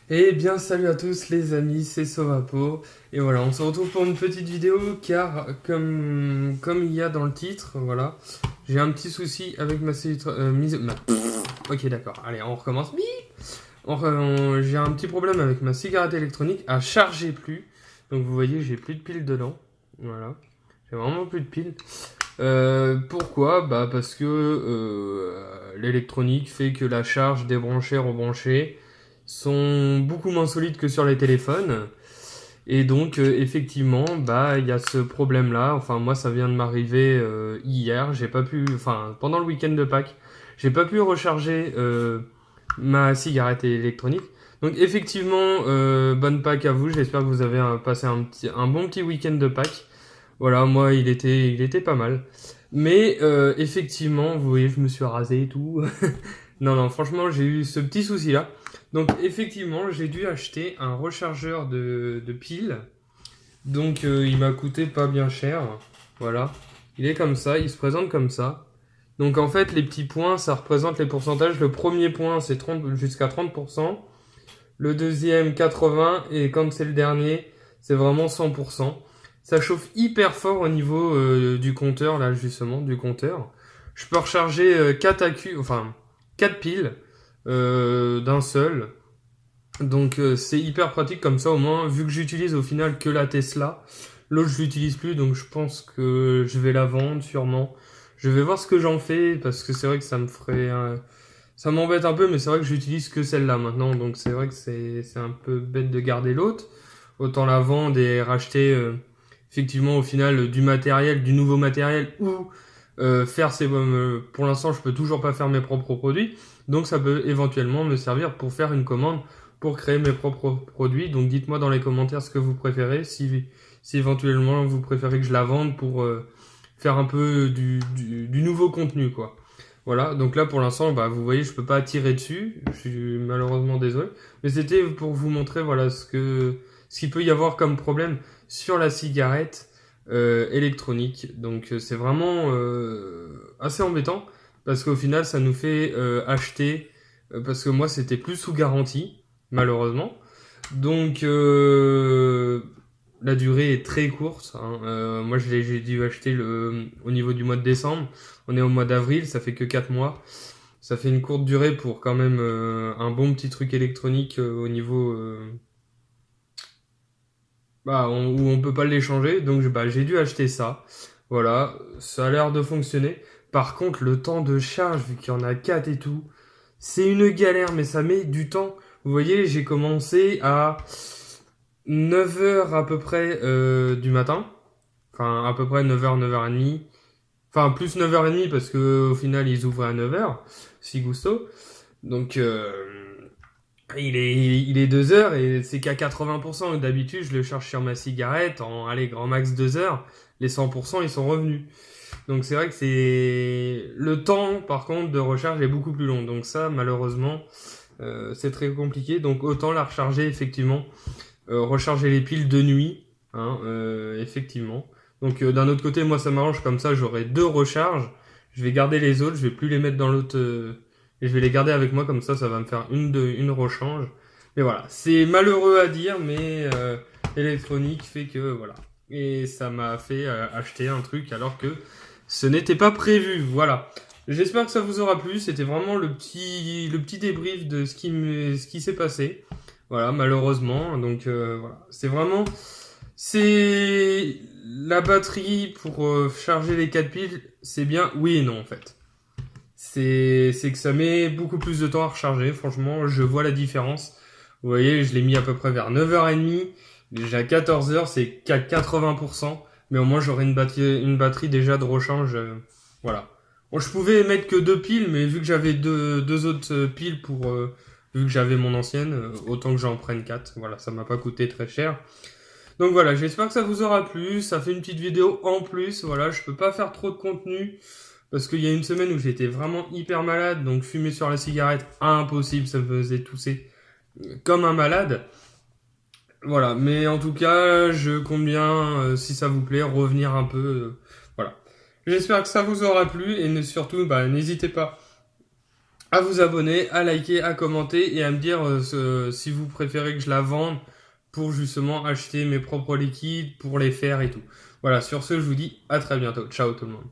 Eh bien, salut à tous les amis, c'est Sovapo. Et voilà, on se retrouve pour une petite vidéo car, comme il y a dans le titre, voilà, j'ai un petit souci avec ma Ok, d'accord, allez, on recommence. Bip. J'ai un petit problème avec ma cigarette électronique, à charger plus. Donc vous voyez, j'ai plus de piles dedans. Voilà, j'ai vraiment plus de piles. Pourquoi? Bah parce que l'électronique fait que la charge débranchée, rebranchée sont beaucoup moins solides que sur les téléphones. Et donc effectivement, bah il y a ce problème-là. Enfin moi ça vient de m'arriver hier. J'ai pas pu, enfin pendant le week-end de Pâques, j'ai pas pu recharger ma cigarette électronique. Donc effectivement, bonne Pâques à vous. J'espère que vous avez passé un bon petit week-end de Pâques. Voilà, moi il était pas mal. Mais effectivement, vous voyez, je me suis rasé et tout. Non, non, franchement, j'ai eu ce petit souci-là. Donc effectivement, j'ai dû acheter un rechargeur de piles. Donc il m'a coûté pas bien cher. Voilà. Il est comme ça, il se présente comme ça. Donc en fait, les petits points, ça représente les pourcentages. Le premier point, c'est 30 jusqu'à 30%. Le deuxième, 80%. Et quand c'est le dernier, c'est vraiment 100%. Ça chauffe hyper fort au niveau du compteur, là justement, du compteur. Je peux recharger 4 enfin 4 piles d'un seul. Donc c'est hyper pratique comme ça au moins, vu que j'utilise au final que la Tesla. L'autre je l'utilise plus, donc je pense que je vais la vendre sûrement. Je vais voir ce que j'en fais, parce que c'est vrai que ça me ferait... ça m'embête un peu, mais c'est vrai que j'utilise que celle-là maintenant, donc c'est vrai que c'est un peu bête de garder l'autre. Autant la vendre et racheter effectivement au final du matériel, du nouveau matériel, ou faire ces... pour l'instant je peux toujours pas faire mes propres produits, donc ça peut éventuellement me servir pour faire une commande pour créer mes propres produits. Donc dites-moi dans les commentaires ce que vous préférez, si éventuellement vous préférez que je la vende pour faire un peu du nouveau contenu, quoi. Voilà, donc là pour l'instant, bah, vous voyez, je peux pas tirer dessus, je suis malheureusement désolé, mais c'était pour vous montrer voilà ce qu'il peut y avoir comme problème sur la cigarette électronique. Donc c'est vraiment assez embêtant parce qu'au final ça nous fait acheter parce que moi c'était plus sous garantie malheureusement. Donc la durée est très courte, hein. Moi j'ai dû acheter au niveau du mois de décembre. On est au mois d'avril, ça fait que 4 mois. Ça fait une courte durée pour quand même un bon petit truc électronique au niveau où on peut pas l'échanger. Donc bah, j'ai dû acheter ça. Voilà, ça a l'air de fonctionner. Par contre, le temps de charge, vu qu'il y en a 4 et tout, c'est une galère, mais ça met du temps. Vous voyez, j'ai commencé à 9 heures à peu près du matin. Enfin, à peu près 9 heures 9h30. Enfin, plus 9h30 parce que au final, ils ouvraient à 9 heures si gusto. Donc, il est 2 heures et c'est qu'à 80%. D'habitude, je le cherche sur ma cigarette en, allez, grand max 2 heures. Les 100%, ils sont revenus. Donc, c'est vrai que c'est... Le temps, par contre, de recharge est beaucoup plus long. Donc ça, malheureusement, c'est très compliqué. Donc, autant la recharger, effectivement. Recharger les piles de nuit, hein, effectivement. Donc d'un autre côté, moi ça m'arrange comme ça, j'aurai 2 recharges. Je vais garder les autres, je vais plus les mettre dans l'autre et je vais les garder avec moi comme ça va me faire une rechange. Mais voilà, c'est malheureux à dire, mais l'électronique fait que voilà. Et ça m'a fait acheter un truc alors que ce n'était pas prévu. Voilà. J'espère que ça vous aura plu. C'était vraiment le petit débrief de ce qui s'est passé. Voilà, malheureusement. Donc voilà, c'est la batterie pour charger les 4 piles, c'est bien, oui et non en fait. C'est que ça met beaucoup plus de temps à recharger. Franchement, je vois la différence. Vous voyez, je l'ai mis à peu près vers 9h30. Déjà à 14h, c'est qu'à 80%. Mais au moins, j'aurai une batterie déjà de rechange. Voilà. Bon, je pouvais mettre que 2 piles, mais vu que j'avais deux autres piles vu que j'avais mon ancienne, autant que j'en prenne 4. Voilà, ça m'a pas coûté très cher. Donc voilà, j'espère que ça vous aura plu. Ça fait une petite vidéo en plus. Voilà, je peux pas faire trop de contenu parce qu'il y a une semaine où j'étais vraiment hyper malade. Donc fumer sur la cigarette, impossible, ça me faisait tousser comme un malade. Voilà, mais en tout cas, je compte bien, si ça vous plaît, revenir un peu. Voilà. J'espère que ça vous aura plu et surtout, bah, n'hésitez pas à vous abonner, à liker, à commenter et à me dire si vous préférez que je la vende pour justement acheter mes propres liquides, pour les faire et tout. Voilà, sur ce, je vous dis à très bientôt. Ciao tout le monde.